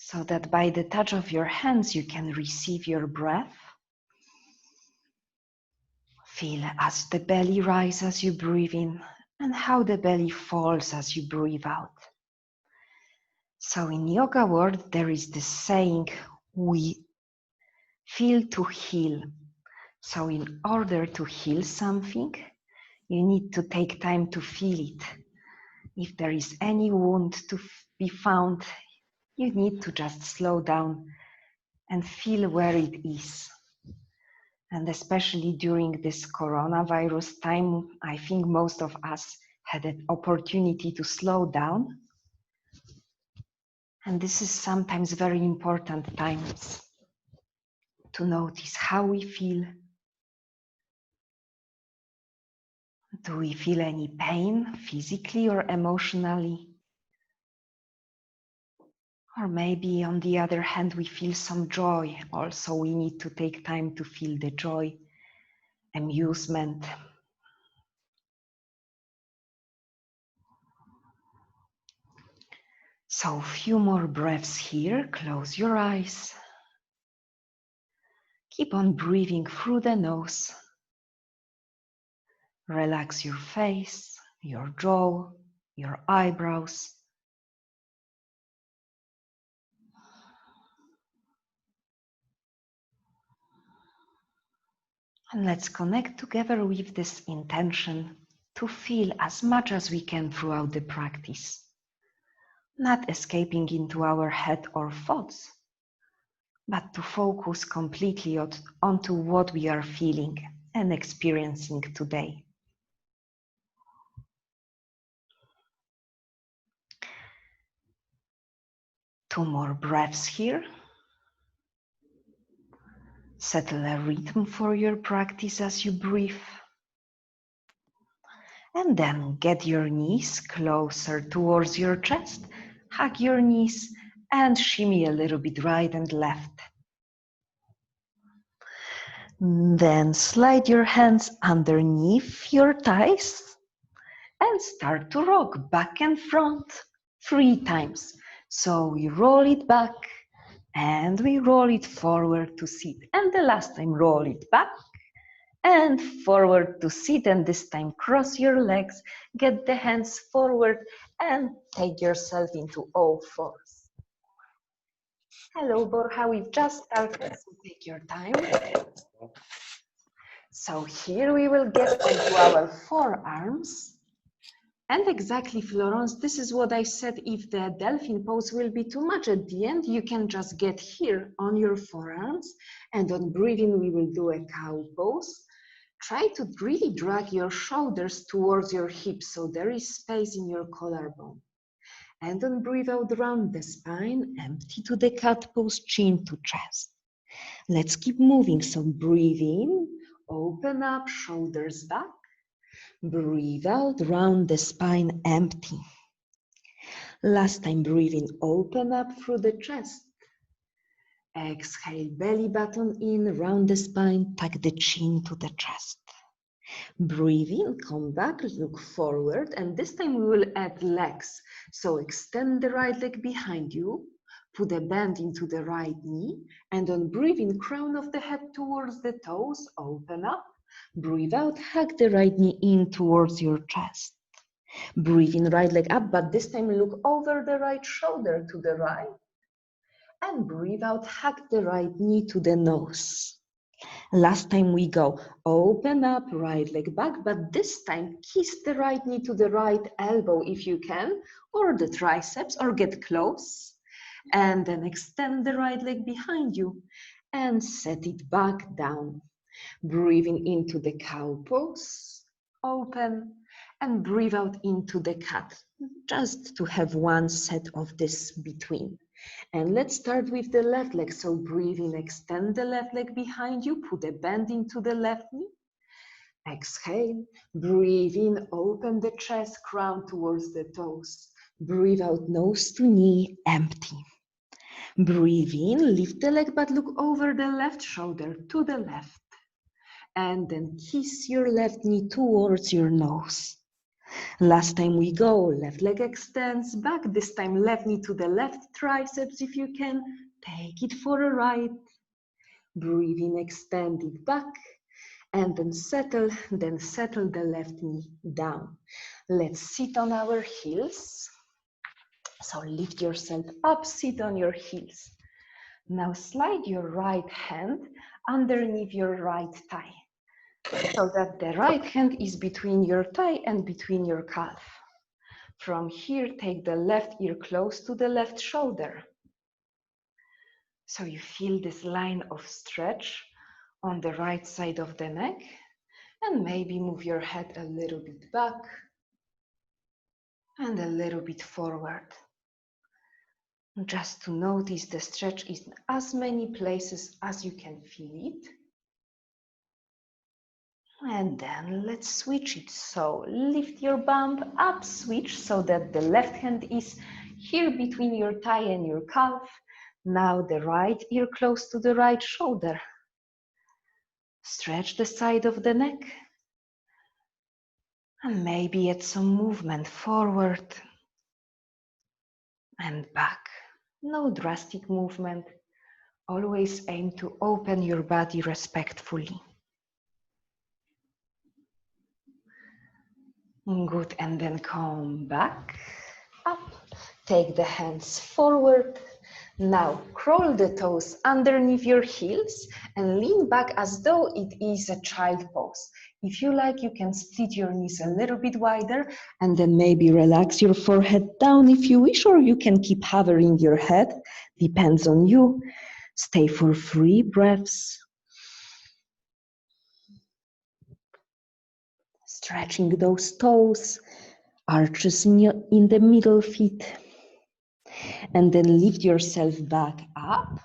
so that by the touch of your hands you can receive your breath. Feel as the belly rises as you breathe in and how the belly falls as you breathe out. So in yoga world there is this saying, we feel to heal. So in order to heal something, you need to take time to feel it. If there is any wound to be found, you need to just slow down and feel where it is. And especially during this coronavirus time, I think most of us had an opportunity to slow down. And this is sometimes very important times to notice how we feel. Do we feel any pain physically or emotionally? Or maybe on the other hand, we feel some joy. Also, we need to take time to feel the joy, amusement. So a few more breaths here. Close your eyes. Keep on breathing through the nose. Relax your face, your jaw, your eyebrows. And let's connect together with this intention to feel as much as we can throughout the practice. Not escaping into our head or thoughts, but to focus completely onto what we are feeling and experiencing today. Two more breaths here. Settle a rhythm for your practice as you breathe. And then get your knees closer towards your chest. Hug your knees and shimmy a little bit right and left. Then slide your hands underneath your thighs and start to rock back and front 3 times. So we roll it back and we roll it forward to sit. And the last time, roll it back and forward to sit. And this time, cross your legs, get the hands forward and take yourself into all fours. Hello, Borja, we've just started, so take your time. So here we will get onto our forearms. And exactly, Florence, this is what I said. If the dolphin pose will be too much at the end, you can just get here on your forearms. And on breathing, we will do a cow pose. Try to really drag your shoulders towards your hips so there is space in your collarbone. And then breathe out round the spine, empty to the cat pose, chin to chest. Let's keep moving. So breathe in, open up, shoulders back. Breathe out, round the spine, empty. Last time, breathe in, open up through the chest. Exhale, belly button in, round the spine, tuck the chin to the chest. Breathe in, come back, look forward, and this time we will add legs. So extend the right leg behind you, put a bend into the right knee, and on breathe in, crown of the head towards the toes, open up. Breathe out, hug the right knee in towards your chest. Breathe in, right leg up, but this time look over the right shoulder to the right. And breathe out, hug the right knee to the nose. Last time we go, open up, right leg back, but this time kiss the right knee to the right elbow if you can, or the triceps, or get close. And then extend the right leg behind you and set it back down. Breathing into the cow pose, open, and breathe out into the cat, just to have one set of this between. And let's start with the left leg. So breathe in, extend the left leg behind you, put a bend into the left knee. Exhale, breathe in, open the chest, crown towards the toes. Breathe out, nose to knee, empty. Breathe in, lift the leg, but look over the left shoulder to the left. And then kiss your left knee towards your nose. Last time we go, left leg extends back. This time left knee to the left triceps if you can. Take it for a ride. Breathe in, extend it back. And then settle the left knee down. Let's sit on our heels. So lift yourself up, sit on your heels. Now slide your right hand underneath your right thigh, so that the right hand is between your thigh and between your calf. From here, take the left ear close to the left shoulder. So you feel this line of stretch on the right side of the neck, and maybe move your head a little bit back and a little bit forward. Just to notice the stretch in as many places as you can feel it. And then let's switch it. So lift your bump up, switch so that the left hand is here between your thigh and your calf. Now the right ear close to the right shoulder. Stretch the side of the neck. And maybe add some movement forward and back. No drastic movement. Always aim to open your body respectfully. Good, and then come back, up. Take the hands forward. Now crawl the toes underneath your heels and lean back as though it is a child pose. If you like, you can split your knees a little bit wider and then maybe relax your forehead down if you wish, or you can keep hovering your head. Depends on you. Stay for 3 breaths. Stretching those toes, arches in the middle feet. And then lift yourself back up.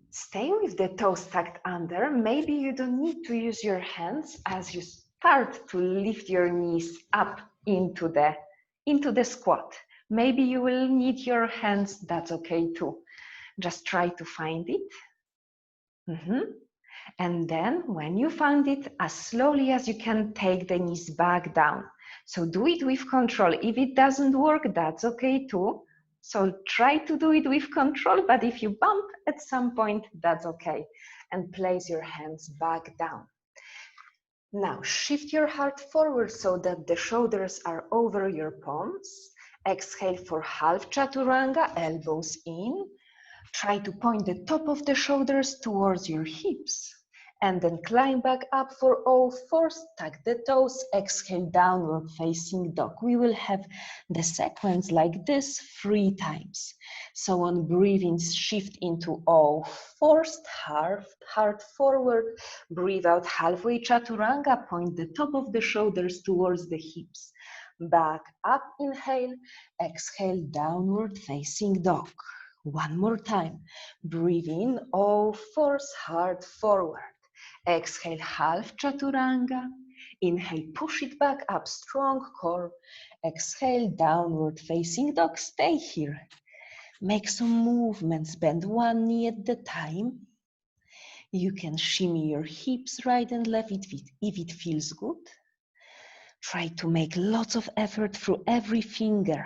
Stay with the toes tucked under. Maybe you don't need to use your hands as you start to lift your knees up into the squat. Maybe you will need your hands, that's okay too. Just try to find it. And then when you find it, as slowly as you can, take the knees back down. So do it with control. If it doesn't work, that's okay too. So try to do it with control, but if you bump at some point, that's okay. And place your hands back down. Now shift your heart forward so that the shoulders are over your palms. Exhale for half chaturanga, elbows in. Try to point the top of the shoulders towards your hips. And then climb back up for all fours, tuck the toes, exhale, downward facing dog. We will have the sequence like this 3 times. So on breathing, shift into all fours, heart forward, breathe out halfway chaturanga, point the top of the shoulders towards the hips. Back up, inhale, exhale, downward facing dog. One more time, breathe in, all fours, heart forward. Exhale, half chaturanga. Inhale, push it back up, strong core. Exhale, downward facing dog, stay here. Make some movements, bend one knee at a time. You can shimmy your hips right and left if it feels good. Try to make lots of effort through every finger.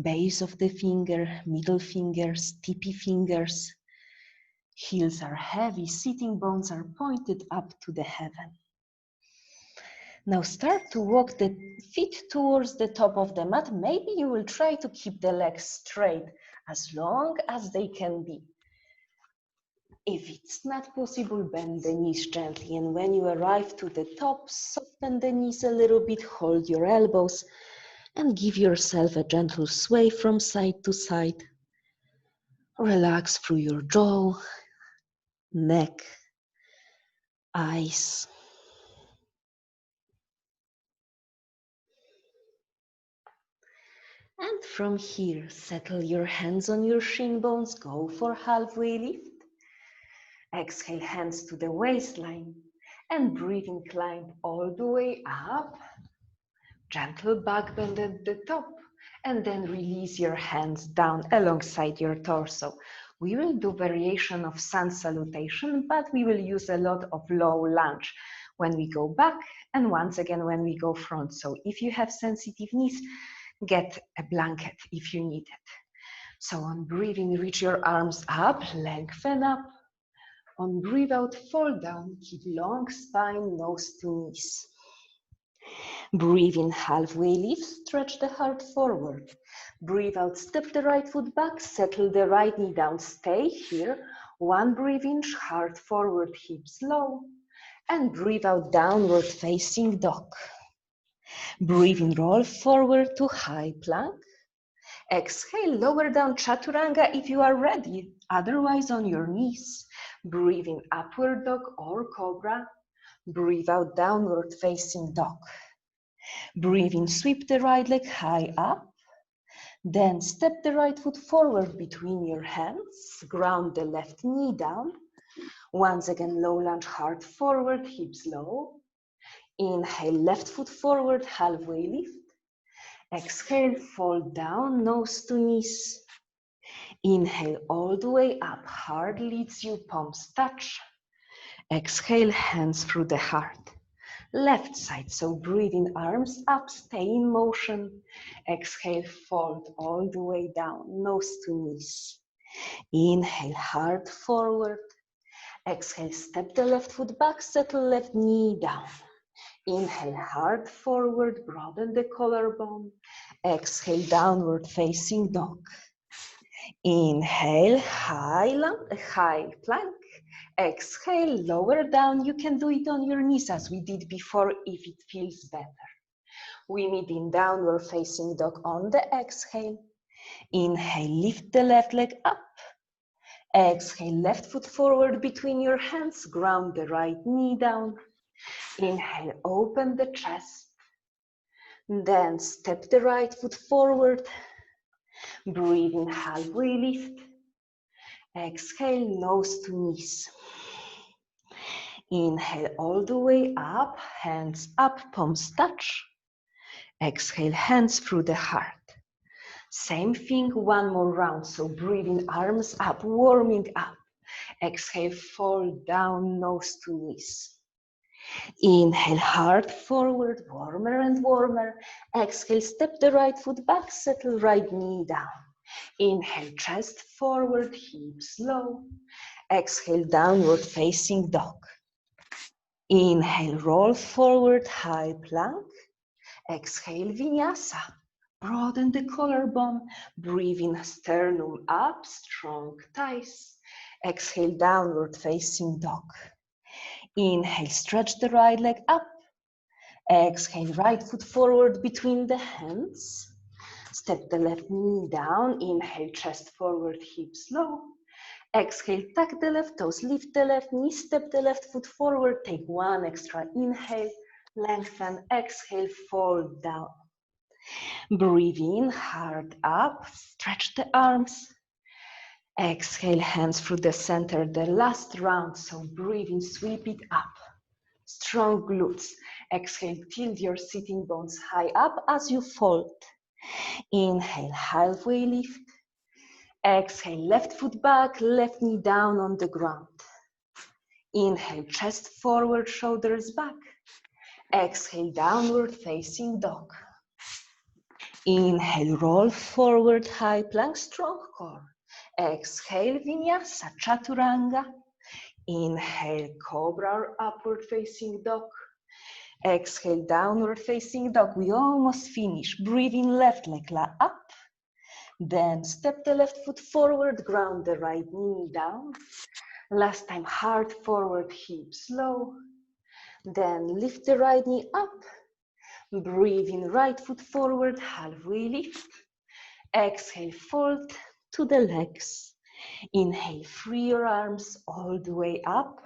Base of the finger, middle fingers, tippy fingers. Heels are heavy, sitting bones are pointed up to the heaven. Now start to walk the feet towards the top of the mat. Maybe you will try to keep the legs straight as long as they can be. If it's not possible, bend the knees gently. And when you arrive to the top, soften the knees a little bit, hold your elbows, and give yourself a gentle sway from side to side. Relax through your jaw, neck, eyes. And from here, settle your hands on your shin bones, go for halfway lift. Exhale, hands to the waistline, and breathe in, climb all the way up. Gentle back bend at the top, and then release your hands down alongside your torso. We will do variation of sun salutation, but we will use a lot of low lunge. When we go back, And once again, when we go front, so if you have sensitive knees, get a blanket if you need it. So on breathing, reach your arms up, lengthen up. On breathe out, fall down, keep long spine, nose to knees. Breathe in, halfway lift, stretch the heart forward. Breathe out, step the right foot back, settle the right knee down, stay here. One breathe in, heart forward, hips low. And breathe out, downward facing dog. Breathe in, roll forward to high plank. Exhale, lower down, chaturanga if you are ready, otherwise on your knees. Breathe in, upward dog or cobra. Breathe out, downward facing dog. Breathe in, sweep the right leg high up. Then step the right foot forward between your hands. Ground the left knee down. Once again, low lunge, heart forward, hips low. Inhale, left foot forward, halfway lift. Exhale, fall down, nose to knees. Inhale, all the way up, heart leads you, palms touch. Exhale, hands through the heart. Left side, so breathe in, arms up, stay in motion. Exhale, fold all the way down, nose to knees. Inhale, heart forward. Exhale, step the left foot back, settle left knee down. Inhale, heart forward, broaden the collarbone. Exhale, downward facing dog. Inhale, high plank. Exhale, lower down. You can do it on your knees as we did before if it feels better. We meet in downward facing dog on the exhale. Inhale, lift the left leg up. Exhale, left foot forward between your hands. Ground the right knee down. Inhale, open the chest. Then step the right foot forward. Breathe in, halfway lift. Exhale, nose to knees. Inhale all the way up, hands up, palms touch. Exhale, hands through the heart. Same thing, one more round. So breathing, arms up, warming up. Exhale, fall down, nose to knees. Inhale, heart forward, warmer and warmer. Exhale, step the right foot back, settle right knee down. Inhale, chest forward, hips low. Exhale, downward facing dog. Inhale, roll forward, high plank. Exhale, vinyasa. Broaden the collarbone. Breathe in, sternum up, strong thighs. Exhale, downward facing dog. Inhale, stretch the right leg up. Exhale, right foot forward between the hands. Step the left knee down. Inhale, chest forward, hips low. Exhale, tuck the left toes, lift the left knee, step the left foot forward, take one extra inhale, lengthen, exhale, fold down. Breathe in, heart up, stretch the arms. Exhale, hands through the center, the last round, so breathe in, sweep it up. Strong glutes. Exhale, tilt your sitting bones high up as you fold. Inhale, halfway lift. Exhale, left foot back, left knee down on the ground. Inhale, chest forward, shoulders back. Exhale, downward facing dog. Inhale, roll forward, high plank, strong core. Exhale, vinyasa, chaturanga. Inhale, cobra or upward facing dog. Exhale, downward facing dog. We almost finished. Breathe in, left leg up. Then step the left foot forward, ground the right knee down. Last time, heart forward, hips low. Then lift the right knee up. Breathe in, right foot forward, halfway lift. Exhale, fold to the legs. Inhale, free your arms all the way up.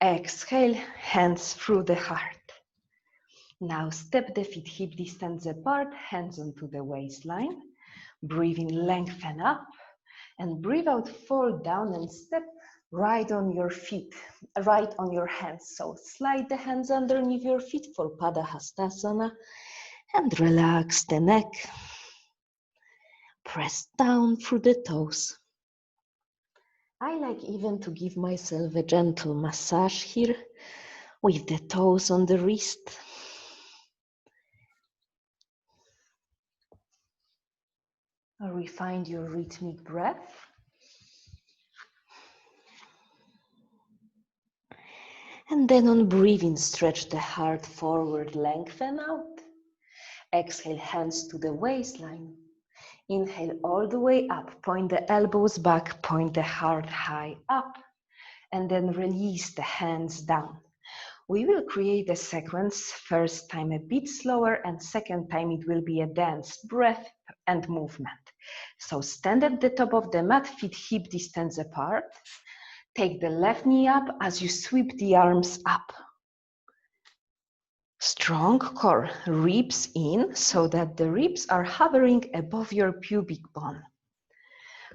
Exhale, hands through the heart. Now step the feet hip distance apart, hands onto the waistline. Breathe in, lengthen up. And breathe out, fall down and step right on your feet, right on your hands. So slide the hands underneath your feet for Padahastasana and relax the neck. Press down through the toes. I like even to give myself a gentle massage here with the toes on the wrist. Refine your rhythmic breath. And then on breathing, stretch the heart forward, lengthen out. Exhale, hands to the waistline. Inhale all the way up, point the elbows back, point the heart high up, and then release the hands down. We will create a sequence, first time a bit slower, and second time it will be a dance, breath and movement. So stand at the top of the mat, feet hip distance apart. Take the left knee up as you sweep the arms up. Strong core, ribs in so that the ribs are hovering above your pubic bone.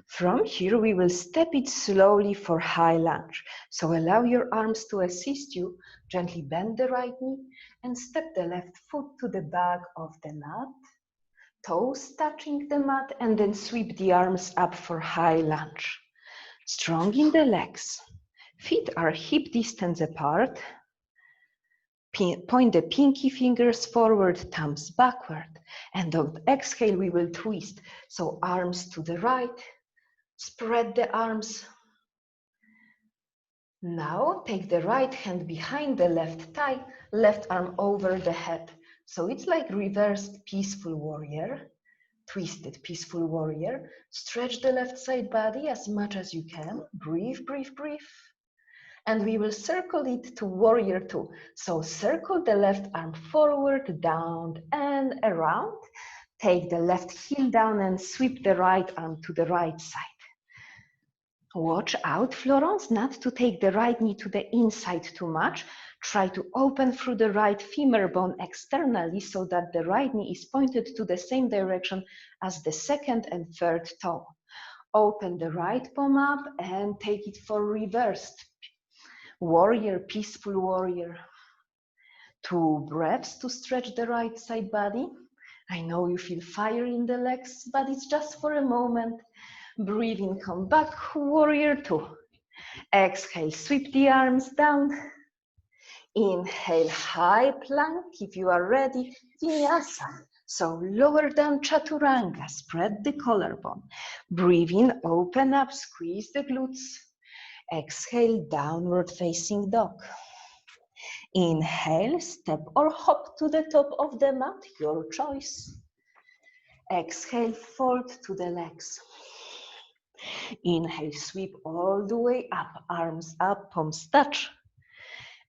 From here, we will step it slowly for high lunge. So allow your arms to assist you. Gently bend the right knee and step the left foot to the back of the mat. Toes touching the mat and then sweep the arms up for high lunge. Strong in the legs. Feet are hip distance apart. Point the pinky fingers forward, thumbs backward. And on exhale, we will twist. So arms to the right. Spread the arms. Now take the right hand behind the left thigh, left arm over the head. So it's like reversed peaceful warrior, twisted peaceful warrior. Stretch the left side body as much as you can. Breathe, breathe, breathe. And we will circle it to warrior two. So circle the left arm forward, down and around. Take the left heel down and sweep the right arm to the right side. Watch out, Florence, not to take the right knee to the inside too much. Try to open through the right femur bone externally so that the right knee is pointed to the same direction as the second and third toe. Open the right palm up and take it for reversed. Warrior, peaceful warrior. 2 breaths to stretch the right side body. I know you feel fire in the legs, but it's just for a moment. Breathing, come back, warrior two. Exhale, sweep the arms down. Inhale, high plank. If you are ready, vinyasa. So lower down chaturanga, spread the collarbone. Breathe in, open up, squeeze the glutes. Exhale, downward facing dog. Inhale, step or hop to the top of the mat, your choice. Exhale, fold to the legs. Inhale, sweep all the way up, arms up, palms touch.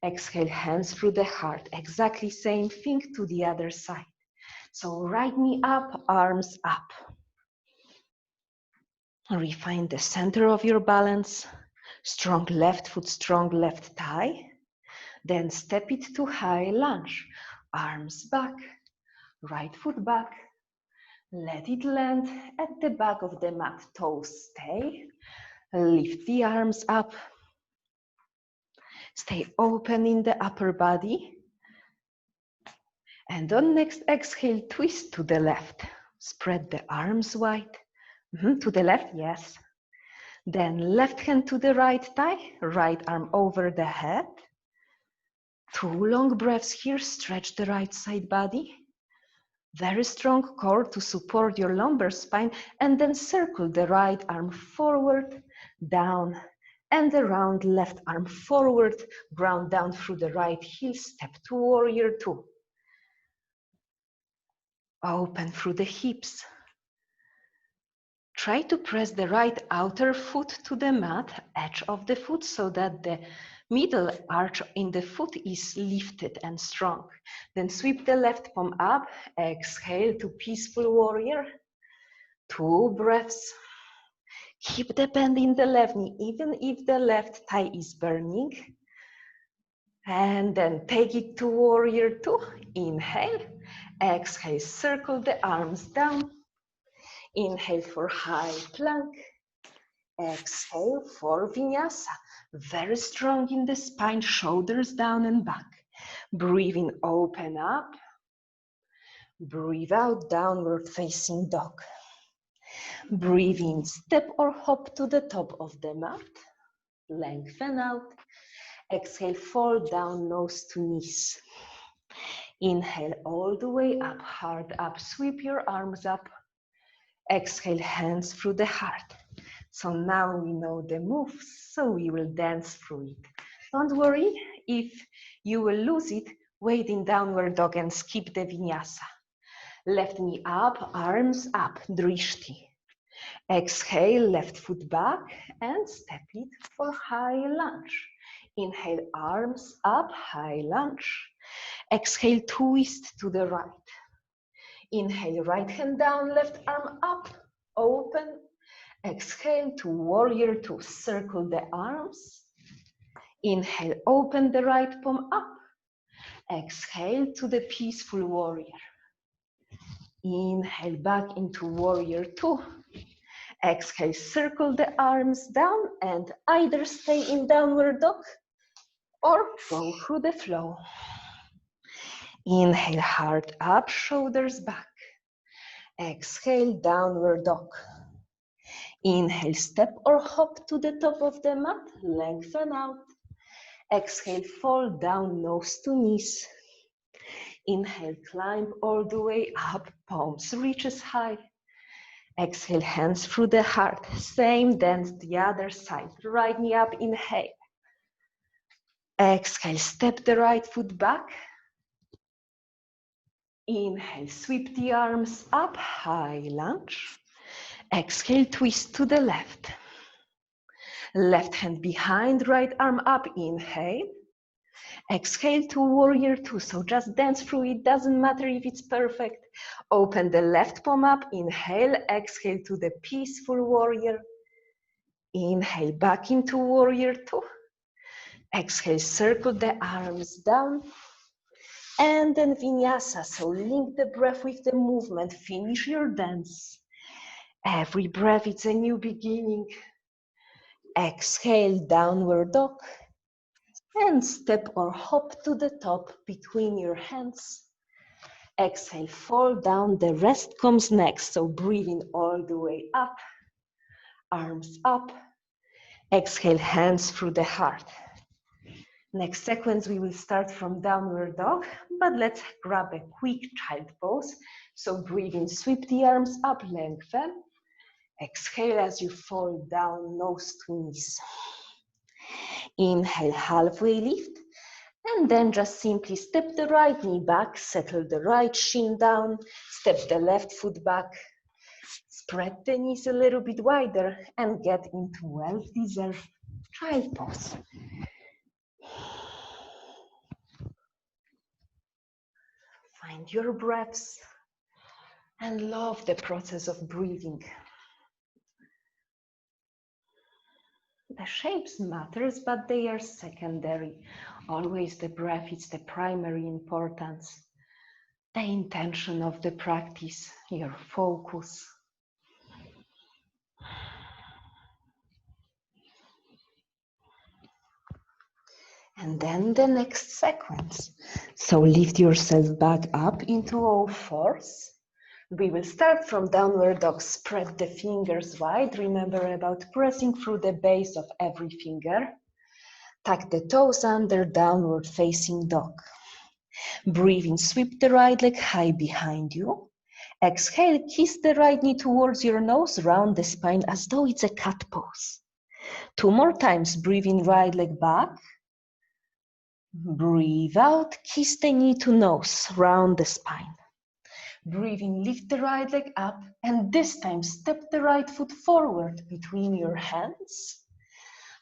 Exhale, hands through the heart. Exactly same thing to the other side. So right knee up, arms up. Refine the center of your balance. Strong left foot, strong left thigh. Then step it to high lunge. Arms back, right foot back. Let it land at the back of the mat. Toes stay. Lift the arms up. Stay open in the upper body. And on next exhale, twist to the left. Spread the arms wide. To the left, yes. Then left hand to the right thigh, right arm over the head. 2 long breaths here, stretch the right side body. Very strong core to support your lumbar spine, and then circle the right arm forward, down, and around, left arm forward, ground down through the right heel, step to warrior two. Open through the hips. Try to press the right outer foot to the mat, edge of the foot, so that the middle arch in the foot is lifted and strong. Then sweep the left palm up, exhale to peaceful warrior. 2 breaths. Keep the bend in the left knee, even if the left thigh is burning. And then take it to warrior two. Inhale, exhale, circle the arms down. Inhale for high plank. Exhale for vinyasa. Very strong in the spine, shoulders down and back. Breathe in, open up. Breathe out, downward facing dog. Breathe in, step or hop to the top of the mat. Lengthen out. Exhale, fall down, nose to knees. Inhale all the way up, heart up, sweep your arms up. Exhale, hands through the heart. So now we know the moves, so we will dance through it. Don't worry if you will lose it, wait in downward dog and skip the vinyasa. Left knee up, arms up, drishti. Exhale, left foot back and step it for high lunge. Inhale, arms up, high lunge. Exhale, twist to the right. Inhale, right hand down, left arm up, open. Exhale to warrior two, circle the arms. Inhale, open the right palm up. Exhale to the peaceful warrior. Inhale, back into warrior two. Exhale, circle the arms down and either stay in downward dog or go through the flow. Inhale, heart up, shoulders back. Exhale, downward dog. Inhale, step or hop to the top of the mat, lengthen out. Exhale, fall down, nose to knees. Inhale, climb all the way up, palms reach as high. Exhale, hands through the heart. Same dance the other side. Right knee up, inhale. Exhale, step the right foot back. Inhale, sweep the arms up, high lunge. Exhale, twist to the left. Left hand behind, right arm up, inhale. Exhale to warrior two, so just dance through it, doesn't matter if it's perfect. Open the left palm up, inhale, exhale to the peaceful warrior. Inhale, back into warrior two. Exhale, circle the arms down. And then vinyasa, so link the breath with the movement, finish your dance. Every breath, it's a new beginning. Exhale, downward dog. And step or hop to the top between your hands. Exhale, fall down, the rest comes next. So breathing all the way up, arms up. Exhale, hands through the heart. Next sequence, we will start from downward dog, but let's grab a quick child pose. So breathe in, sweep the arms up, lengthen. Exhale as you fall down, nose to knees. Inhale, halfway lift, and then just simply step the right knee back, settle the right shin down, step the left foot back, spread the knees a little bit wider, and get into well-deserved child pose. Find your breaths and love the process of breathing. The shapes matters, but they are secondary. Always the breath is the primary importance. The intention of the practice, your focus. And then the next sequence. So lift yourself back up into all fours. We will start from downward dog. Spread the fingers wide. Remember about pressing through the base of every finger. Tuck the toes under, downward facing dog. Breathe in, sweep the right leg high behind you. Exhale, kiss the right knee towards your nose, round the spine as though it's a cat pose. 2 more times, breathe in, right leg back. Breathe out, kiss the knee to nose, round the spine. Breathe in, lift the right leg up, and this time step the right foot forward between your hands.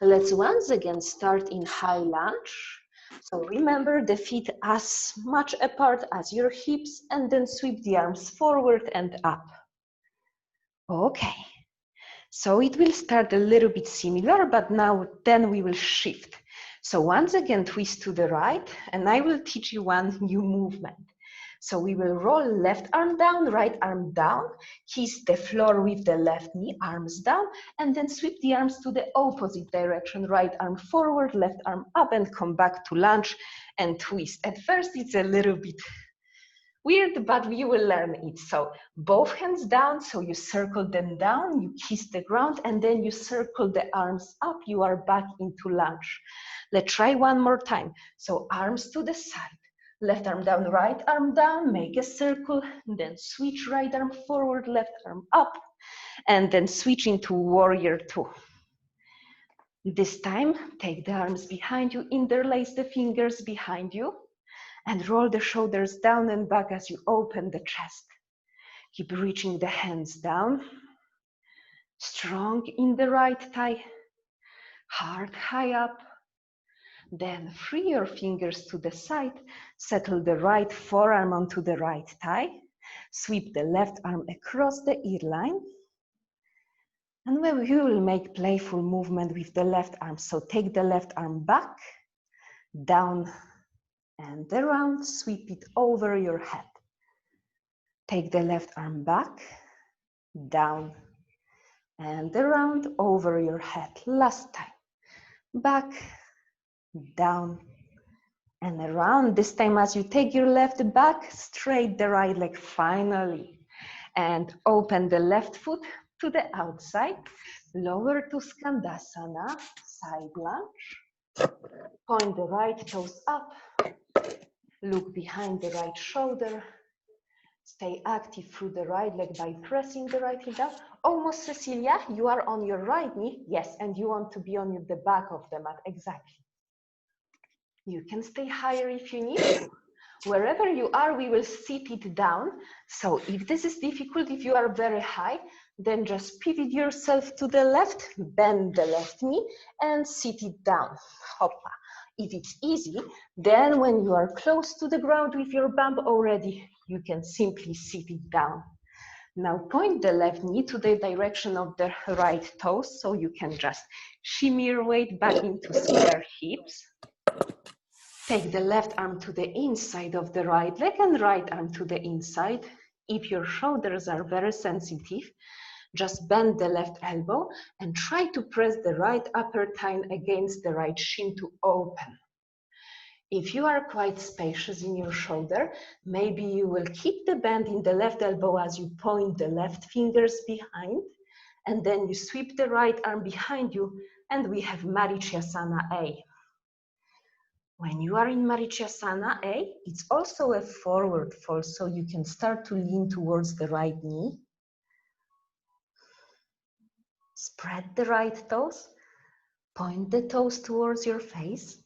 Let's once again start in high lunge. So remember the feet as much apart as your hips, and then sweep the arms forward and up. Okay, so it will start a little bit similar, but then we will shift. So once again, twist to the right, and I will teach you one new movement. So we will roll left arm down, right arm down, kiss the floor with the left knee, arms down, and then sweep the arms to the opposite direction, right arm forward, left arm up, and come back to lunge and twist. At first, it's a little bit Weird, but you will learn it. So both hands down, so you circle them down, you kiss the ground, and then you circle the arms up. You are back into lunge. Let's try one more time. So arms to the side, left arm down, make a circle, then switch right arm forward, left arm up, and then switch into warrior two. This time, take the arms behind you, interlace the fingers behind you, and roll the shoulders down and back as you open the chest. Keep reaching the hands down. Strong in the right thigh, heart high up. Then free your fingers to the side, settle the right forearm onto the right thigh, sweep the left arm across the ear line, and you will make playful movement with the left arm. So take the left arm back, down and around, sweep it over your head. Take the left arm back, down and around, over your head. Last time. Back, down and around. This time as you take your left back, straight the right leg finally. And open the left foot to the outside. Lower to Skandasana, side lunge. Point the right toes up. Look behind the right shoulder. Stay active through the right leg by pressing the right heel down. Almost, Cecilia, you are on your right knee. Yes, and you want to be on the back of the mat. Exactly. You can stay higher if you need to. Wherever you are, we will sit it down. So if this is difficult, if you are very high, then just pivot yourself to the left, bend the left knee, and sit it down. Hoppa. If it's easy, then when you are close to the ground with your bump already, you can simply sit it down. Now point the left knee to the direction of the right toes, so you can just shimmy your weight back into square hips. Take the left arm to the inside of the right leg and right arm to the inside. If your shoulders are very sensitive, just bend the left elbow and try to press the right upper thigh against the right shin to open. If you are quite spacious in your shoulder, maybe you will keep the bend in the left elbow as you point the left fingers behind, and then you sweep the right arm behind you, and we have Marichyasana A. When you are in Marichyasana A, it's also a forward fold, so you can start to lean towards the right knee. Spread the right toes, point the toes towards your face.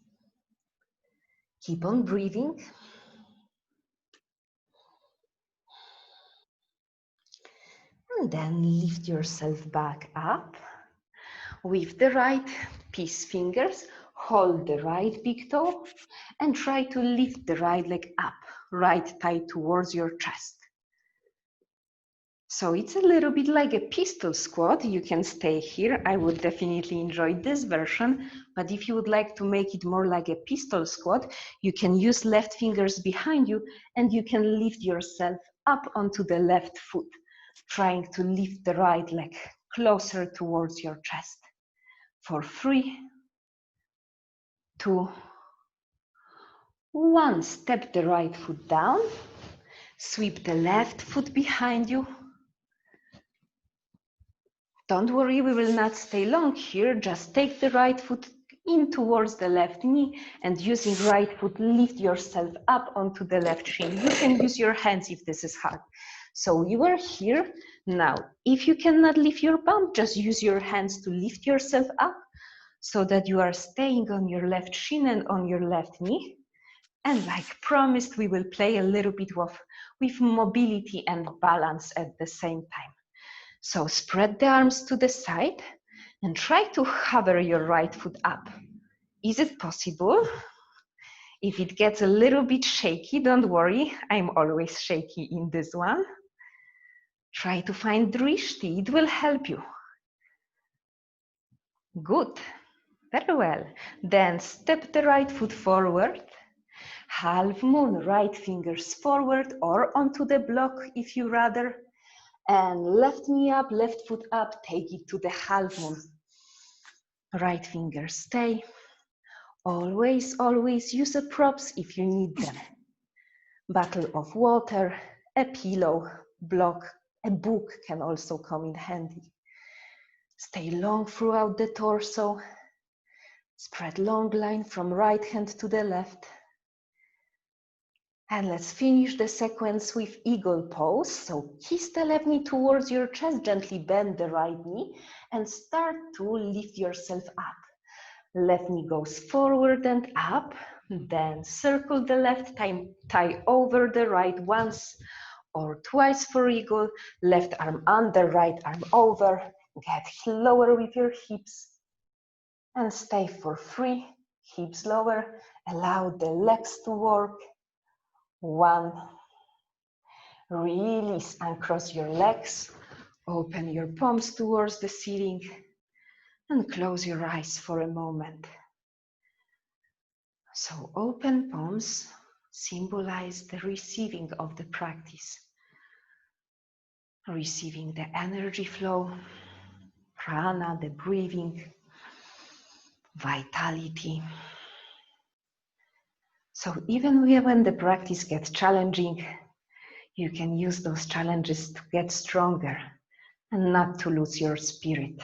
Keep on breathing. And then lift yourself back up. With the right peace fingers, hold the right big toe and try to lift the right leg up, right thigh towards your chest. So it's a little bit like a pistol squat. You can stay here. I would definitely enjoy this version, but if you would like to make it more like a pistol squat, you can use left fingers behind you and you can lift yourself up onto the left foot, trying to lift the right leg closer towards your chest. For 3, 2, 1, step the right foot down, sweep the left foot behind you. Don't worry, we will not stay long here, just take the right foot in towards the left knee and using right foot, lift yourself up onto the left shin. You can use your hands if this is hard. So you are here. Now, if you cannot lift your bum, just use your hands to lift yourself up so that you are staying on your left shin and on your left knee. And like promised, we will play a little bit with mobility and balance at the same time. So spread the arms to the side and try to hover your right foot up. Is it possible? If it gets a little bit shaky, don't worry. I'm always shaky in this one. Try to find drishti, it will help you. Good, very well. Then step the right foot forward. Half moon, right fingers forward or onto the block if you rather. And left knee up, left foot up, take it to the half moon. Right fingers stay. Always, always use the props if you need them. bottle of water, a pillow, block, a book can also come in handy. Stay long throughout the torso. Spread long line from right hand to the left. And let's finish the sequence with eagle pose. So kiss the left knee towards your chest, gently bend the right knee and start to lift yourself up. Left knee goes forward and up, then circle the left thigh over the right once or twice for eagle, left arm under, right arm over, get lower with your hips and stay for 3, hips lower, allow the legs to work. 1, release and cross your legs, open your palms towards the ceiling and close your eyes for a moment. So open palms symbolize the receiving of the practice, receiving the energy flow, prana, the breathing, vitality. So even when the practice gets challenging, you can use those challenges to get stronger and not to lose your spirit.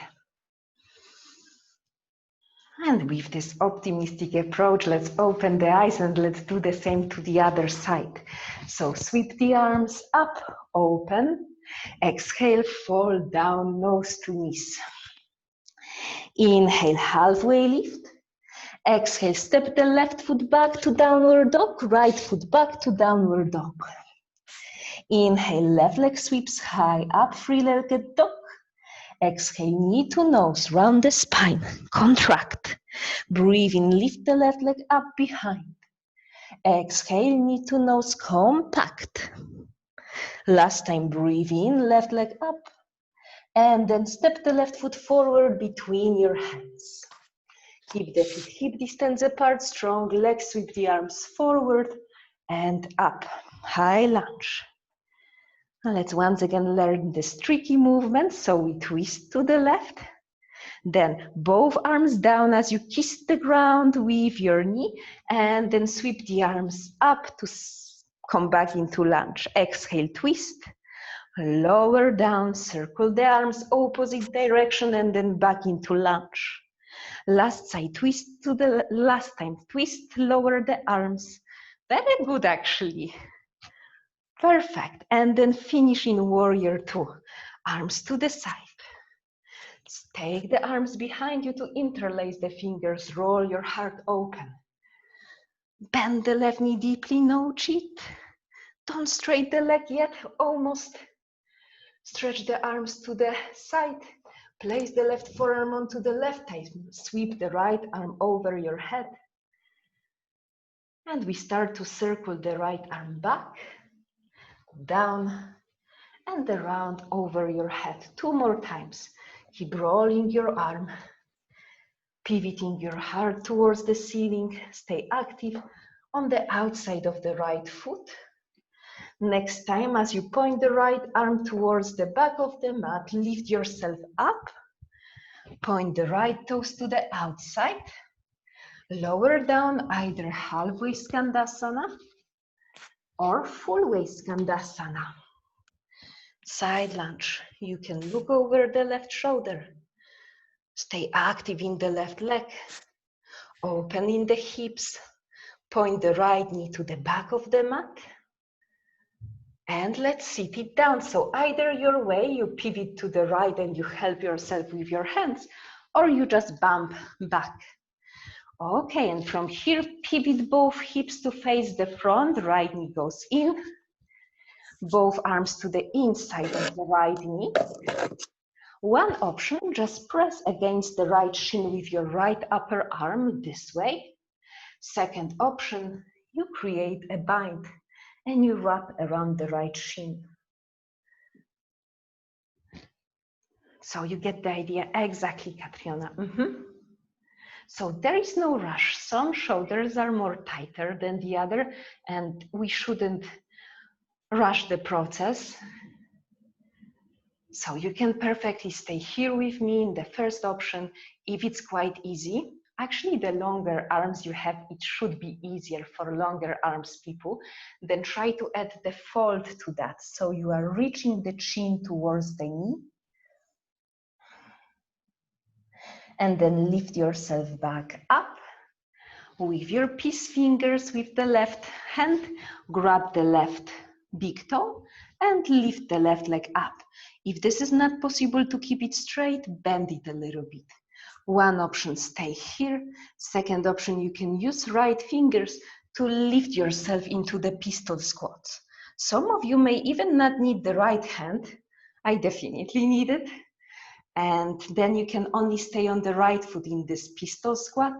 And with this optimistic approach, let's open the eyes and let's do the same to the other side. So sweep the arms up, open. Exhale, fall down, nose to knees. Inhale, halfway lift. Exhale, step the left foot back to downward dog, right foot back to downward dog. Inhale, left leg sweeps high up, three-legged dog. Exhale, knee to nose, round the spine, contract. Breathe in, lift the left leg up behind. Exhale, knee to nose, compact. Last time, breathe in, left leg up. And then step the left foot forward between your hands. Keep the feet hip distance apart, strong legs, sweep the arms forward and up. High lunge. Now let's once again learn this tricky movement. So we twist to the left, then both arms down as you kiss the ground with your knee, and then sweep the arms up to come back into lunge. Exhale, twist, lower down, circle the arms opposite direction, and then back into lunge. Last side, twist to the last time, twist, lower the arms. Very good, actually. Perfect. And then finish in warrior 2. Arms to the side. Take the arms behind you to interlace the fingers. Roll your heart open. Bend the left knee deeply, no cheat. Don't straighten the leg yet, almost. Stretch the arms to the side. Place the left forearm onto the left thigh. Sweep the right arm over your head. And we start to circle the right arm back, down, and around over your head. 2 more times. Keep rolling your arm, pivoting your heart towards the ceiling. Stay active on the outside of the right foot. Next time, as you point the right arm towards the back of the mat, lift yourself up. Point the right toes to the outside. Lower down, either halfway Skandasana or full way Skandasana. Side lunge. You can look over the left shoulder. Stay active in the left leg. Open in the hips. Point the right knee to the back of the mat. And let's sit it down. So either your way, you pivot to the right and you help yourself with your hands, or you just bump back. Okay, and from here, pivot both hips to face the front. Right knee goes in. Both arms to the inside of the right knee. One option, just press against the right shin with your right upper arm this way. Second option, you create a bind and you wrap around the right shin. So you get the idea exactly, Catriona. So there is no rush. Some shoulders are more tighter than the other, and we shouldn't rush the process. So you can perfectly stay here with me in the first option. If it's quite easy, Actually, the longer arms you have, it should be easier for longer arms people. Then try to add the fold to that. So you are reaching the chin towards the knee. And then lift yourself back up. With your peace fingers with the left hand, grab the left big toe and lift the left leg up. If this is not possible to keep it straight, bend it a little bit. One option, stay here. Second option, you can use right fingers to lift yourself into the pistol squats. Some of you may even not need the right hand. I definitely need it. And then you can only stay on the right foot in this pistol squat,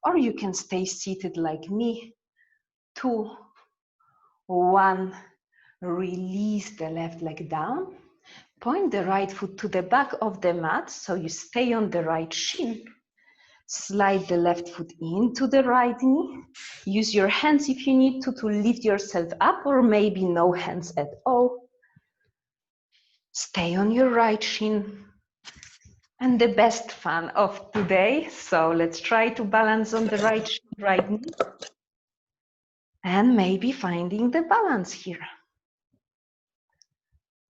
or you can stay seated like me. 2, 1, release the left leg down. Point the right foot to the back of the mat, so you stay on the right shin. Slide the left foot into the right knee. Use your hands if you need to lift yourself up, or maybe no hands at all. Stay on your right shin. And the best fun of today, so let's try to balance on the right shin, right knee. And maybe finding the balance here.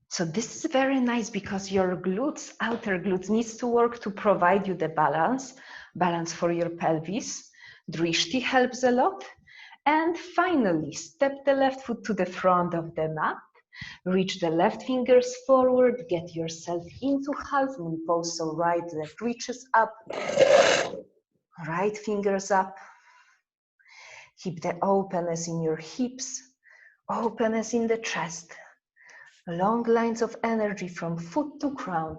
So this is very nice because your glutes, outer glutes, needs to work to provide you the balance for your pelvis. Drishti helps a lot. And finally, step the left foot to the front of the mat. Reach the left fingers forward, get yourself into half moon pose, so right leg reaches up, right fingers up. Keep the openness in your hips, openness in the chest. Long lines of energy from foot to crown,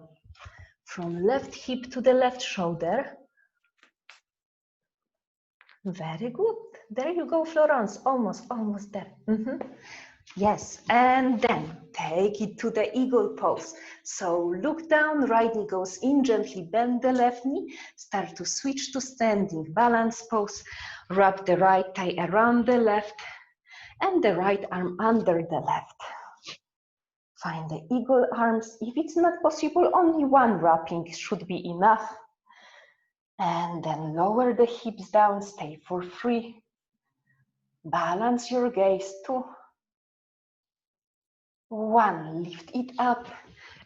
from left hip to the left shoulder. Very good. There you go, Florence. Almost there. Yes, and then take it to the eagle pose. So look down, right knee goes in, gently bend the left knee, start to switch to standing balance pose. Wrap the right thigh around the left and the right arm under the left. Find the eagle arms. If it's not possible, only one wrapping should be enough. And then lower the hips down, stay for 3. Balance your gaze, 2. 1, lift it up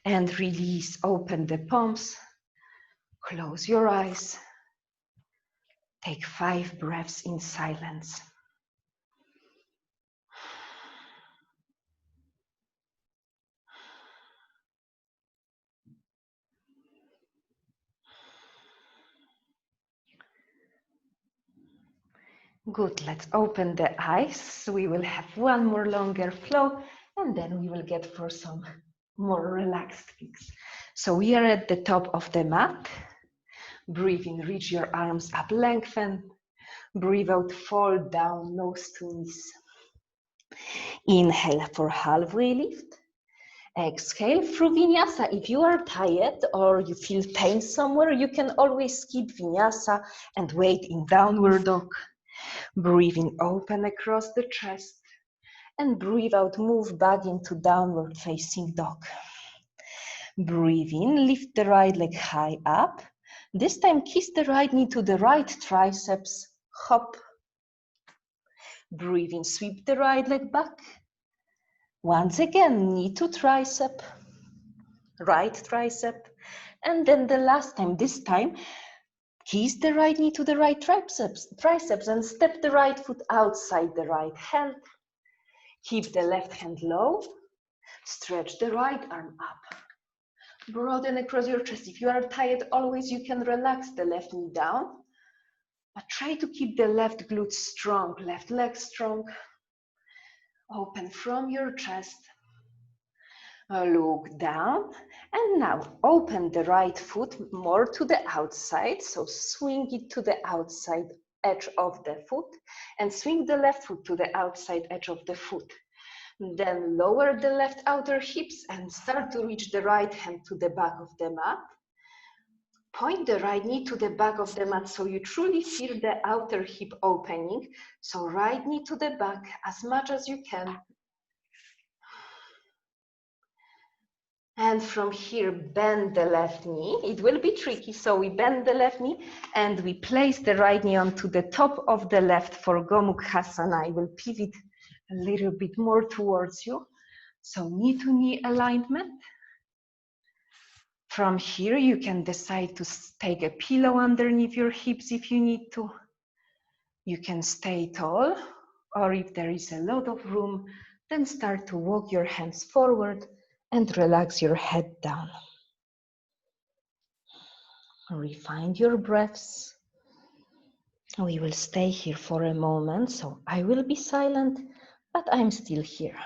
and release, open the palms. Close your eyes. Take 5 breaths in silence. Good, let's open the eyes. We will have one more longer flow and then we will get for some more relaxed things. So we are at the top of the mat. Breathe in, reach your arms up, lengthen. Breathe out, fold down, nose to knees. Inhale for halfway lift. Exhale through vinyasa. If you are tired or you feel pain somewhere, you can always skip vinyasa and wait in downward dog. Breathing open across the chest and breathe out, move back into downward facing dog. Breathe in, lift the right leg high up. This time kiss the right knee to the right triceps, hop. Breathe in, sweep the right leg back. Once again, knee to tricep, right tricep. And then the last time, this time, kiss the right knee to the right triceps and step the right foot outside the right hand. Keep the left hand low. Stretch the right arm up. Broaden across your chest. If you are tired, always you can relax the left knee down. But try to keep the left glute strong, left leg strong. Open from your chest. Look down. And now open the right foot more to the outside. So swing it to the outside edge of the foot and swing the left foot to the outside edge of the foot. Then lower the left outer hips and start to reach the right hand to the back of the mat. Point the right knee to the back of the mat so you truly feel the outer hip opening. So right knee to the back as much as you can. And from here, bend the left knee. It will be tricky, so we bend the left knee and we place the right knee onto the top of the left for Gomukhasana. I will pivot a little bit more towards you. So knee to knee alignment. From here, you can decide to take a pillow underneath your hips if you need to. You can stay tall, or if there is a lot of room, then start to walk your hands forward and relax your head down. Refine your breaths. We will stay here for a moment, so I will be silent, but I'm still here.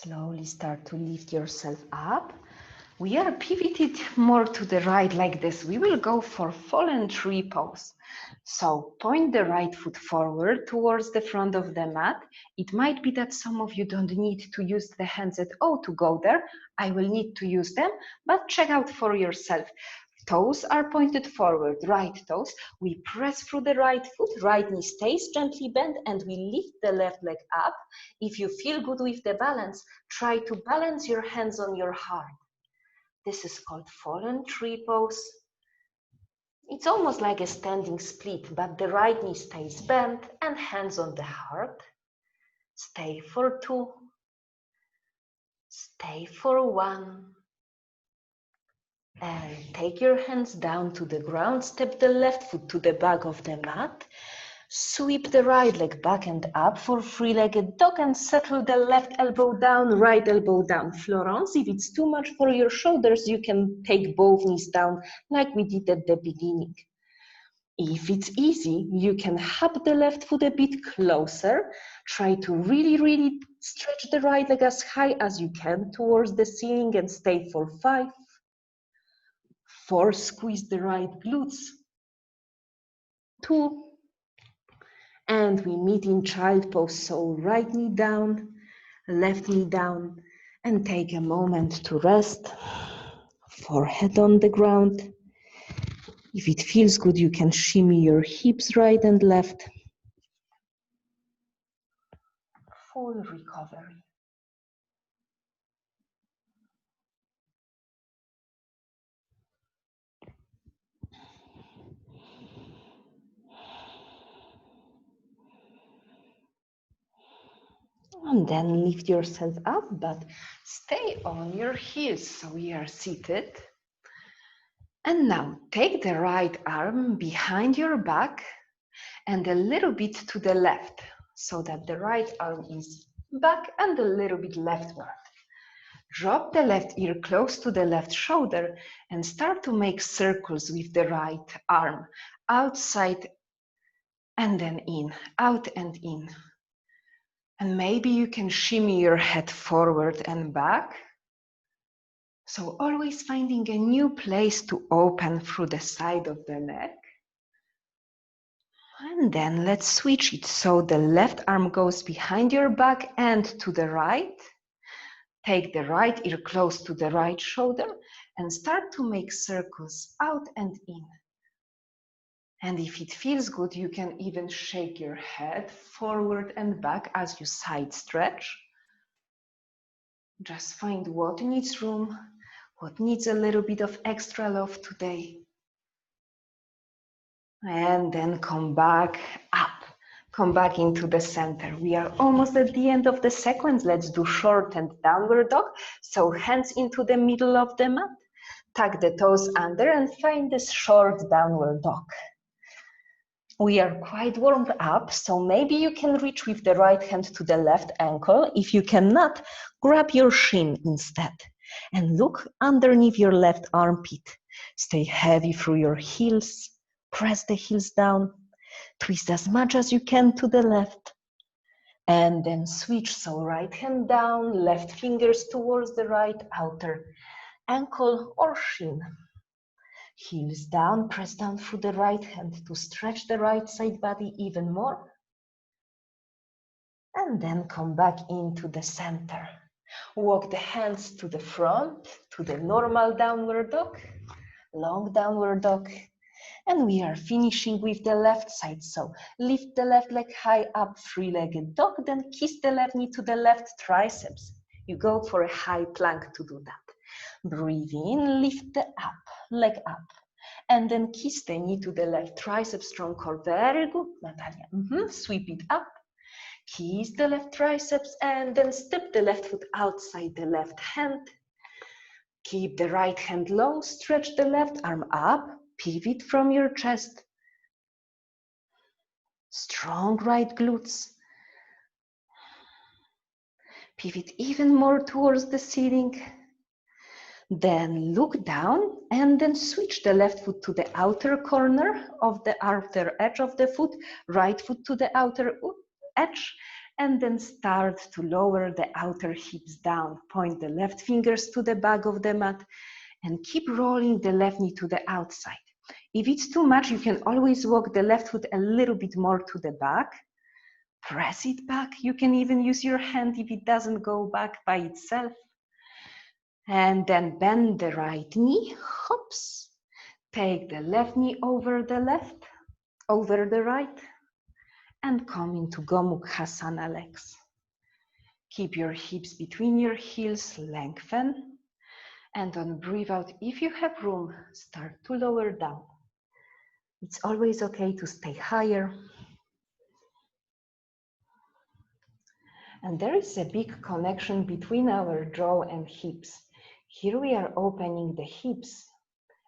Slowly start to lift yourself up. We are pivoted more to the right like this. We will go for fallen tree pose. So point the right foot forward towards the front of the mat. It might be that some of you don't need to use the hands at all to go there. I will need to use them, but check out for yourself. Toes are pointed forward, right toes. We press through the right foot, right knee stays gently bent, and we lift the left leg up. If you feel good with the balance, try to balance your hands on your heart. This is called fallen tree pose. It's almost like a standing split, but the right knee stays bent and hands on the heart. Stay for 2. Stay for 1. And take your hands down to the ground. Step the left foot to the back of the mat. Sweep the right leg back and up for three-legged dog and settle the left elbow down, right elbow down. Florence, if it's too much for your shoulders, you can take both knees down like we did at the beginning. If it's easy, you can hop the left foot a bit closer. Try to really stretch the right leg as high as you can towards the ceiling and stay for 5. 4, squeeze the right glutes. 2, and we meet in child pose, so right knee down, left knee down, and take a moment to rest. Forehead on the ground. If it feels good, you can shimmy your hips right and left. Full recovery. And then lift yourself up, but stay on your heels. So we are seated. And now take the right arm behind your back and a little bit to the left, so that the right arm is back and a little bit leftward. Drop the left ear close to the left shoulder and start to make circles with the right arm, outside and then in, out and in. And maybe you can shimmy your head forward and back. So always finding a new place to open through the side of the neck. And then let's switch it. So the left arm goes behind your back and to the right. Take the right ear close to the right shoulder and start to make circles out and in. And if it feels good, you can even shake your head forward and back as you side stretch. Just find what needs room, what needs a little bit of extra love today. And then come back up. Come back into the center. We are almost at the end of the sequence. Let's do short and downward dog. So hands into the middle of the mat. Tuck the toes under and find this short downward dog. We are quite warmed up, so maybe you can reach with the right hand to the left ankle. If you cannot, grab your shin instead. And look underneath your left armpit. Stay heavy through your heels. Press the heels down. Twist as much as you can to the left. And then switch, so right hand down, left fingers towards the right outer ankle or shin. Heels down, press down through the right hand to stretch the right side body even more. And then come back into the center. Walk the hands to the front, to the normal downward dog, long downward dog. And we are finishing with the left side. So lift the left leg high up, three-legged dog, then kiss the left knee to the left triceps. You go for a high plank to do that. Breathe in, lift the leg up. And then kiss the knee to the left tricep, strong core. Very good, Natalia. Sweep it up. Kiss the left triceps and then step the left foot outside the left hand. Keep the right hand low, stretch the left arm up, pivot from your chest. Strong right glutes. Pivot even more towards the ceiling. Then look down and then switch the left foot to the outer corner of the outer edge of the foot, right foot to the outer edge, and then start to lower the outer hips down. Point the left fingers to the back of the mat and keep rolling the left knee to the outside. If it's too much, you can always walk the left foot a little bit more to the back. Press it back. You can even use your hand if it doesn't go back by itself. And then bend the right knee, hops. Take the left knee over the right, and come into Gomukhasana legs. Keep your hips between your heels, lengthen. And on breathe out, if you have room, start to lower down. It's always okay to stay higher. And there is a big connection between our jaw and hips. Here we are opening the hips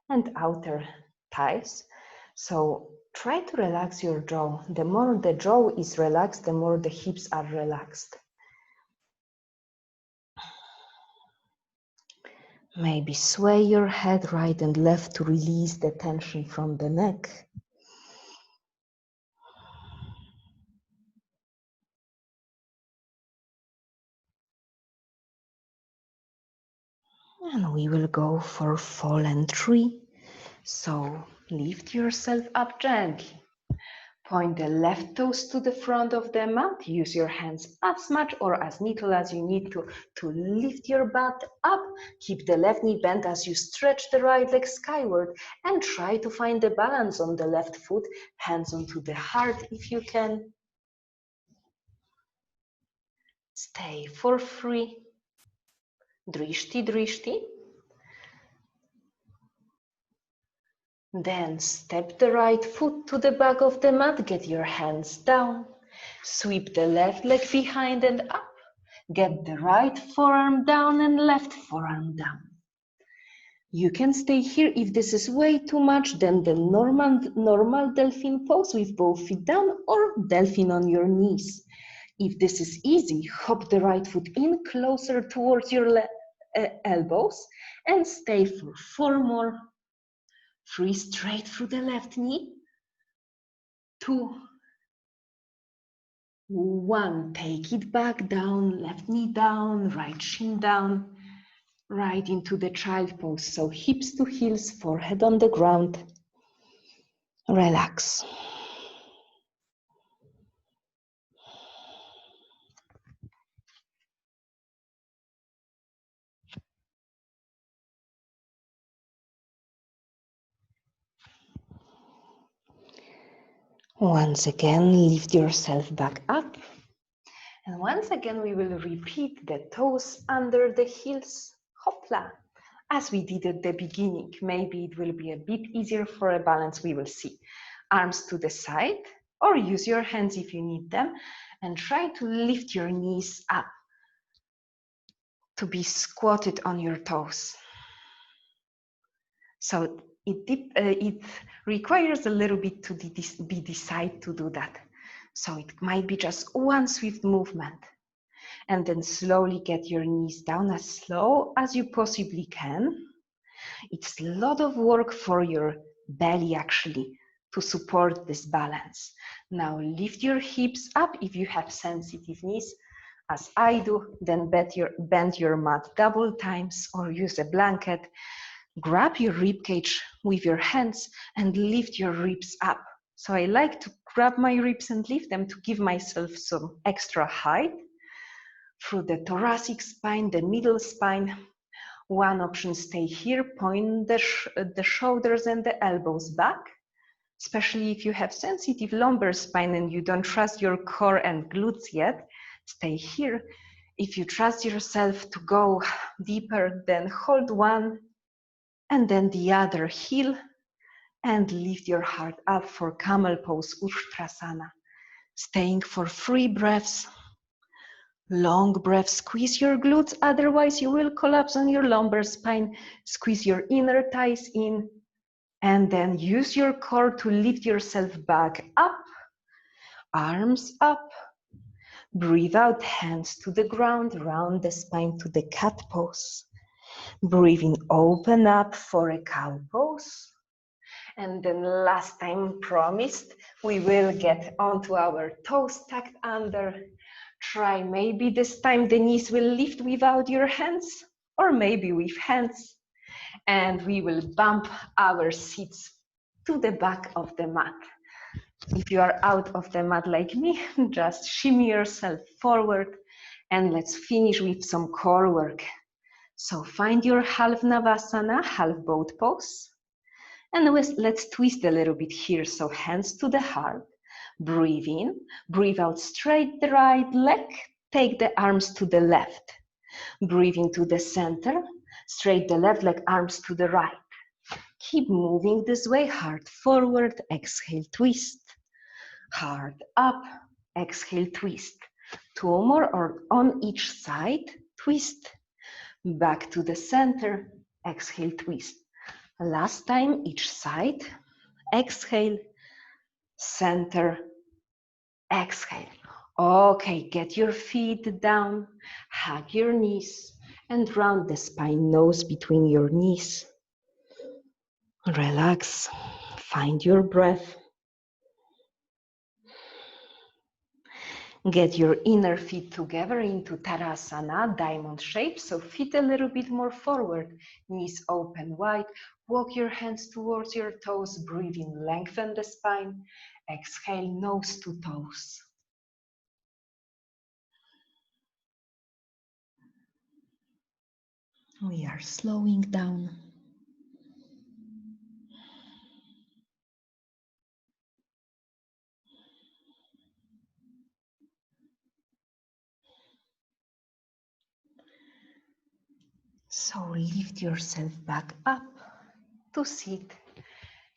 and outer thighs. So try to relax your jaw. The more the jaw is relaxed, the more the hips are relaxed. Maybe sway your head right and left to release the tension from the neck. And we will go for fallen tree. So lift yourself up gently. Point the left toes to the front of the mat. Use your hands as much or as little as you need to lift your butt up. Keep the left knee bent as you stretch the right leg skyward and try to find the balance on the left foot. Hands onto the heart if you can. Stay for 3. Drishti, drishti. Then step the right foot to the back of the mat, get your hands down. Sweep the left leg behind and up. Get the right forearm down and left forearm down. You can stay here. If this is way too much, then the normal delphin pose with both feet down or delphin on your knees. If this is easy, hop the right foot in closer towards your elbows and stay for 4 more. 3 straight through the left knee. 2, 1. Take it back down, left knee down, right shin down, right into the child pose. So hips to heels, forehead on the ground. Relax. Once again, lift yourself back up. And once again, we will repeat the toes under the heels, hopla, as we did at the beginning. Maybe it will be a bit easier for a balance, we will see. Arms to the side, or use your hands if you need them, and try to lift your knees up to be squatted on your toes. So it requires a little bit to decide to do that. So it might be just one swift movement. And then slowly get your knees down as slow as you possibly can. It's a lot of work for your belly actually to support this balance. Now lift your hips up if you have sensitive knees, as I do, then bend your mat double times or use a blanket. Grab your rib cage with your hands and lift your ribs up. So I like to grab my ribs and lift them to give myself some extra height through the thoracic spine, the middle spine. One option, stay here, point the shoulders and the elbows back, especially if you have sensitive lumbar spine and you don't trust your core and glutes yet, stay here. If you trust yourself to go deeper, then hold one and then the other heel and lift your heart up for Camel Pose, Uttanasana. Staying for 3 breaths. Long breath, squeeze your glutes, otherwise you will collapse on your lumbar spine. Squeeze your inner thighs in, and then use your core to lift yourself back up. Arms up. Breathe out, hands to the ground, round the spine to the cat pose. Breathing, open up for a cow pose. And then last time promised, we will get onto our toes tucked under. Try maybe this time the knees will lift without your hands, or maybe with hands. And we will bump our seats to the back of the mat. If you are out of the mat like me, just shimmy yourself forward and let's finish with some core work. So find your half Navasana, half boat pose. And let's twist a little bit here. So hands to the heart, breathe in, breathe out straight the right leg, take the arms to the left. Breathe into the center, straight the left leg, arms to the right. Keep moving this way, heart forward, exhale, twist. Heart up, exhale, twist. 2 more or on each side, twist. Back to the center, exhale, twist. Last time, each side, exhale, center, exhale. Okay, get your feet down, hug your knees, and round the spine, nose between your knees. Relax, find your breath. Get your inner feet together into Tarasana, diamond shape, so feet a little bit more forward, knees open wide. Walk your hands towards your toes, breathe in, lengthen the spine. Exhale, nose to toes. We are slowing down. So lift yourself back up to sit.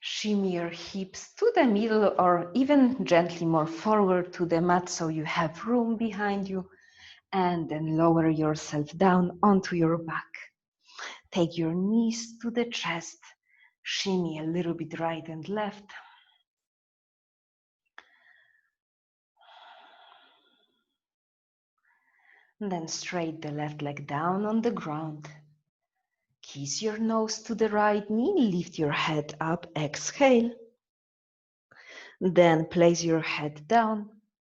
Shimmy your hips to the middle or even gently more forward to the mat so you have room behind you. And then lower yourself down onto your back. Take your knees to the chest. Shimmy a little bit right and left. And then straight the left leg down on the ground. Kiss your nose to the right knee, lift your head up, exhale. Then place your head down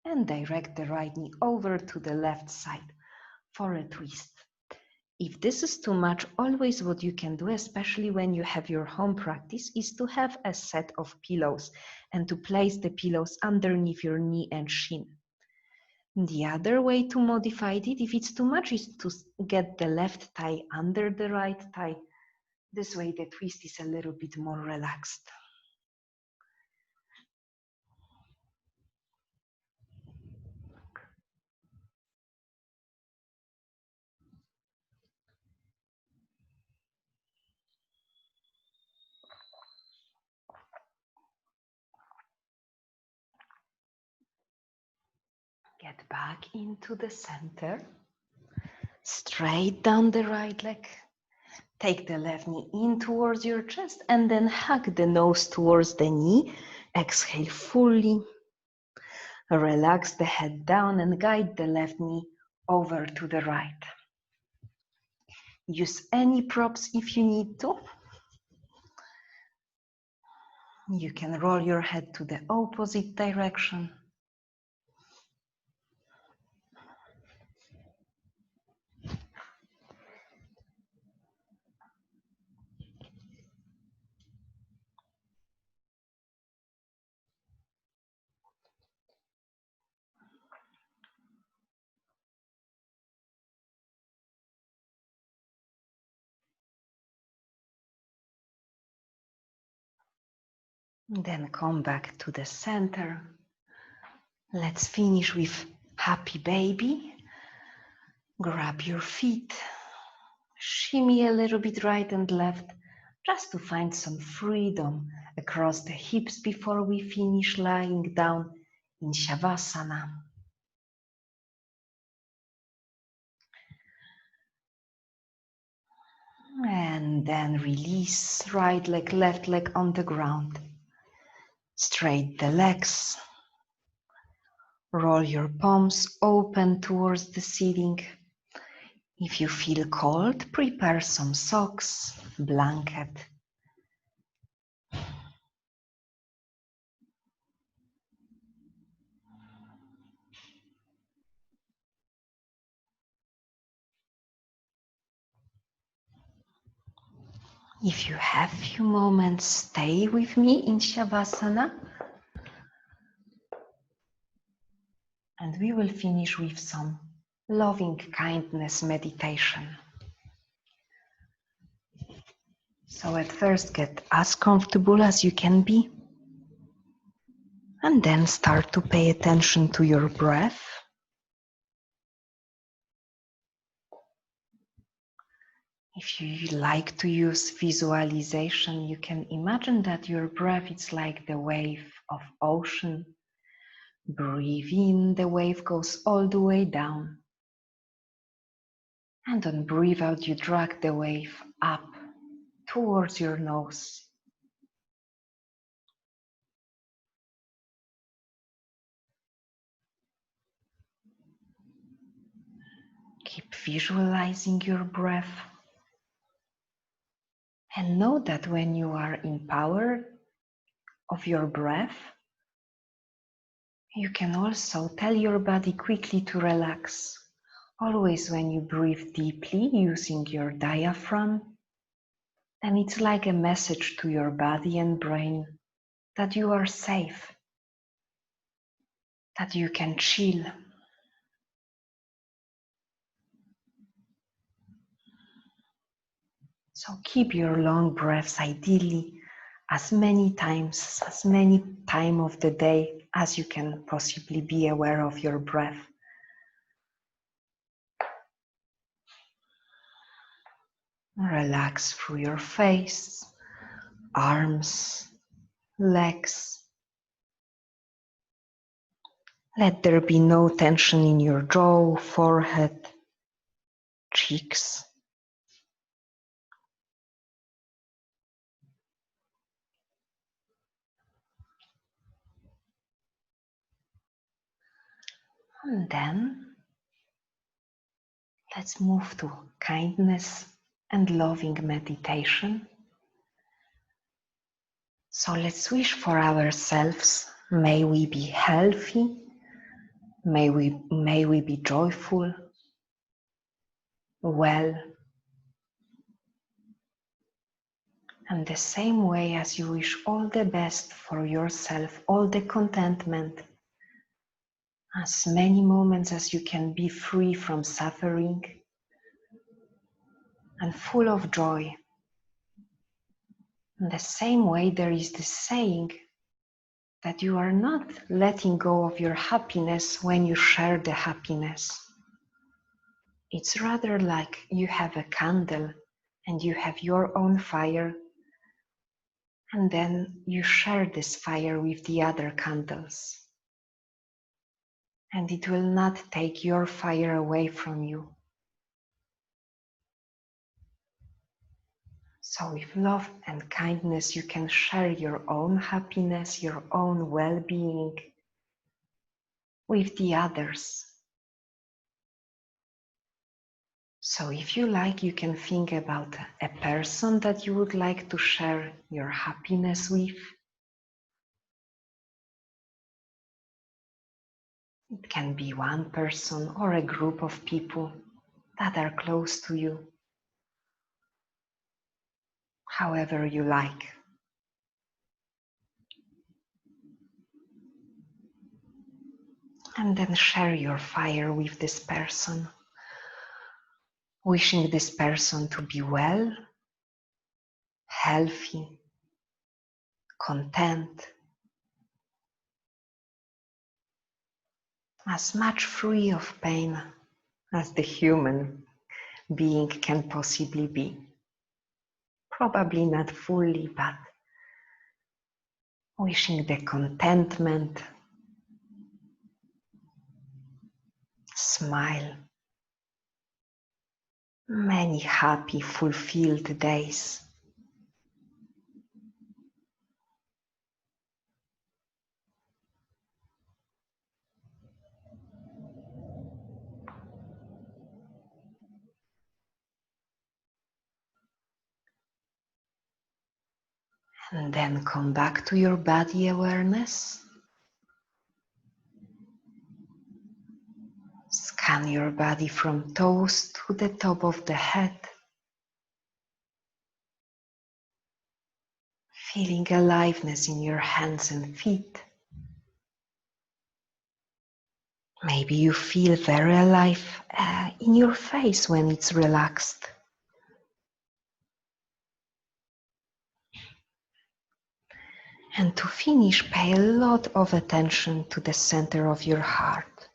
and direct the right knee over to the left side for a twist. If this is too much, always what you can do, especially when you have your home practice, is to have a set of pillows and to place the pillows underneath your knee and shin. The other way to modify it, if it's too much, is to get the left thigh under the right thigh. This way the twist is a little bit more relaxed. Get back into the center. Straight down the right leg. Take the left knee in towards your chest and then hug the nose towards the knee. Exhale fully. Relax the head down and guide the left knee over to the right. Use any props if you need to. You can roll your head to the opposite direction. Then come back to the center. Let's finish with happy baby. Grab your feet, shimmy a little bit right and left, just to find some freedom across the hips before we finish lying down in Shavasana. And then release right leg, left leg on the ground. Straight the legs. Roll your palms open towards the ceiling. If you feel cold, prepare some socks, blanket. If you have a few moments, stay with me in Shavasana. And we will finish with some loving kindness meditation. So at first get as comfortable as you can be. And then start to pay attention to your breath. If you like to use visualization, you can imagine that your breath is like the wave of ocean. Breathe in, the wave goes all the way down. And on breathe out, you drag the wave up towards your nose. Keep visualizing your breath. And know that when you are in power of your breath, you can also tell your body quickly to relax. Always when you breathe deeply using your diaphragm, then it's like a message to your body and brain that you are safe, that you can chill. So keep your long breaths ideally as many times of the day as you can possibly be aware of your breath. Relax through your face, arms, legs. Let there be no tension in your jaw, forehead, cheeks. And then let's move to kindness and loving meditation. So let's wish for ourselves, may we be healthy, may we be joyful, well, and the same way as you wish all the best for yourself, all the contentment, as many moments as you can be free from suffering and full of joy. In the same way, there is this saying that you are not letting go of your happiness when you share the happiness. It's rather like you have a candle and you have your own fire, and then you share this fire with the other candles. And it will not take your fire away from you. So with love and kindness, you can share your own happiness, your own well-being with the others. So if you like, you can think about a person that you would like to share your happiness with. It can be one person or a group of people that are close to you, however you like. And then share your fire with this person, wishing this person to be well, healthy, content, as much free of pain as the human being can possibly be. Probably not fully, but wishing the contentment, smile, many happy, fulfilled days. And then come back to your body awareness. Scan your body from toes to the top of the head. Feeling aliveness in your hands and feet. Maybe you feel very alive in your face when it's relaxed. And to finish, pay a lot of attention to the center of your heart.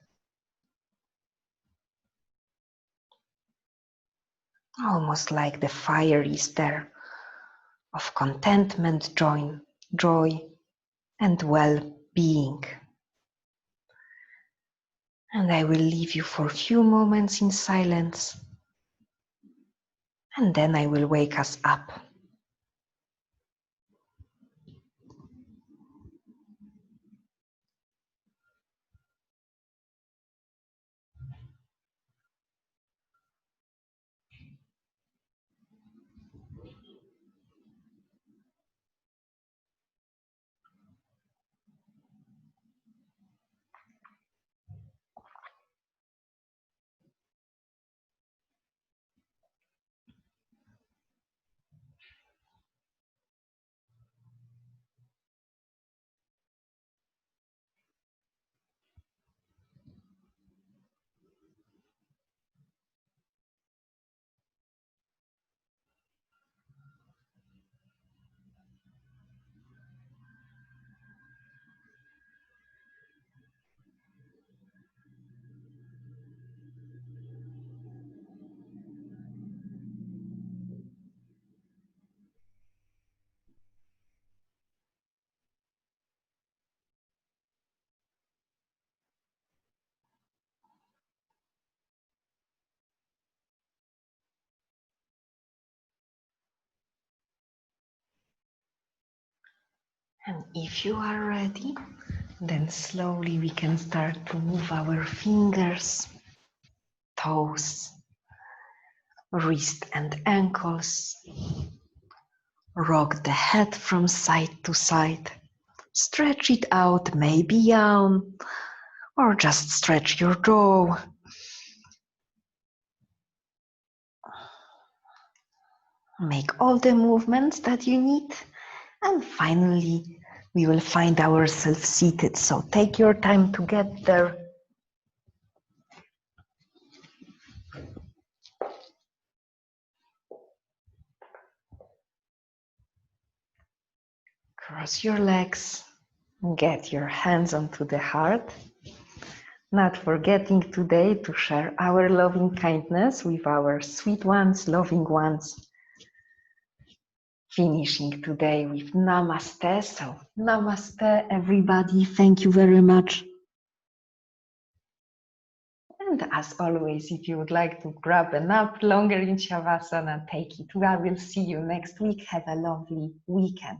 Almost like the fire is there of contentment, joy, and well-being. And I will leave you for a few moments in silence, and then I will wake us up. And if you are ready, then slowly we can start to move our fingers, toes, wrist and ankles. Rock the head from side to side. Stretch it out, maybe yawn, or just stretch your jaw. Make all the movements that you need. And finally, we will find ourselves seated. So take your time to get there. Cross your legs. Get your hands onto the heart. Not forgetting today to share our loving kindness with our sweet ones, loving ones. Finishing today with Namaste. So Namaste, everybody. Thank you very much. And as always, if you would like to grab a nap longer in Shavasana, take it. I will see you next week. Have a lovely weekend.